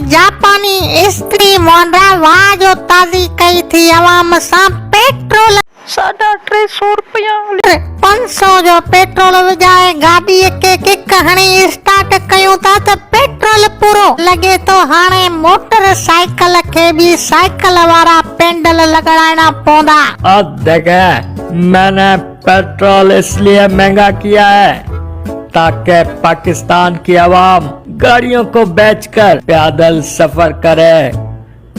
जापानी स्त्री मोंडा वाह जो ताज़ी कई थी अवाम सां पेट्रोल 350 रुपया 500 जो पेट्रोल विझाए गाड़ी के किक हणी स्टार्ट कयूं था त पेट्रोल पूरो लगे तो हाणे मोटरसाइकिल के भी साइकिल वाला पेंडल लगाना पौंदा। अब देखे मैंने पेट्रोल इसलिए महंगा किया है ताकि पाकिस्तान की आवाम गाड़ियों को बेचकर पैदल सफर करे।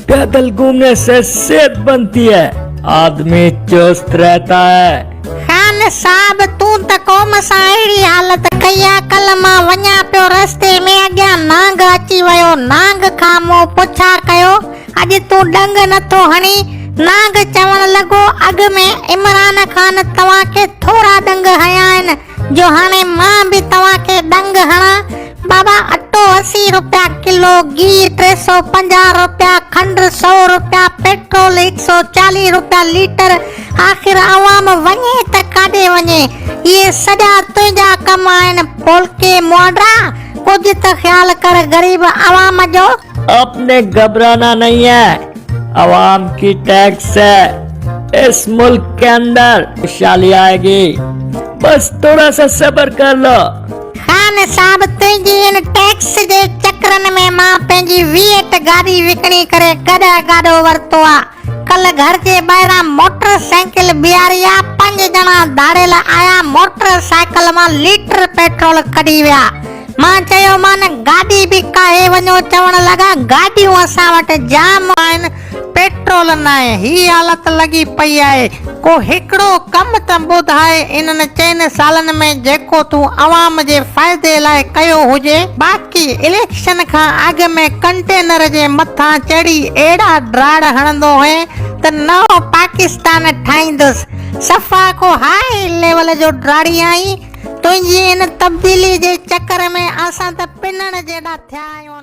पैदल घूमने से सेहत बनती है, आदमी चुस्त रहता है। खान साहब तू त कौम सां अहिड़ी हालत कई आहे। कल मां वञा पियो रस्ते में अॻियां नांग अची वियो, नांग खां मूं पुछा कयो अॼु तूं डंग नथो हणी? नांग चवण लॻो अॻ में इमरान खान तव्हांखे थोरा डंग हया आहिनि जो हाणे मां बि तव्हांखे डंग हणां। बाबा अटो 80 रुपया किलो, घी 350 रुपया, खंड 100 रुपया, पेट्रोल 140 रुपया लीटर। आखिर आवाम वञे त काॾे वञे? ये सॼा तुंहिंजा कम आहिनि पोलके मोडा, कुछ त ख्याल कर गरीब आवाम जो। आपने घबराना नहीं है, आवाम की टैक्स है, इस मुल्क के अंदर खुशहाली आएगी, बस थोड़ा सा सब्र कर लो। खान साहब तुंहिंजी इन टैक्स जे चक्रन में मां पंहिंजी वीएट गाड़ी विकणी करे कॾहिं गाॾो वरितो आहे। कल घर जे ॿाहिरां मोटरसाइकिल बीहारी आहे, 5 ॼणा दाड़ेल आया, मोटरसाइकिल मां लीटर पेट्रोल कढी विया। मां चयो मान गाड़ी भी काहे वञो, चवण लॻा गाॾियूं असां वटि जाम आहिनि, पेट्रोल न आहे। ही हालत लॻी पई आहे। को हिकिड़ो कम त ॿुधाए इन्हनि 4 सालनि में जेको तूं आवाम जे फ़ाइदे लाइ कयो हुजे। बाक़ी इलेक्शन खां अॻु में कंटेनर जे मथां चढ़ी अहिड़ा ड्राड़ हणंदो हुए त नओं पाकिस्तान ठाहींदुसि। सफ़ा को हाई लेवल जो ड्राड़ी आई। तुंहिंजी इन तब्दीली जे चक्कर में असां त पिनण जेड़ा थिया आहियूं।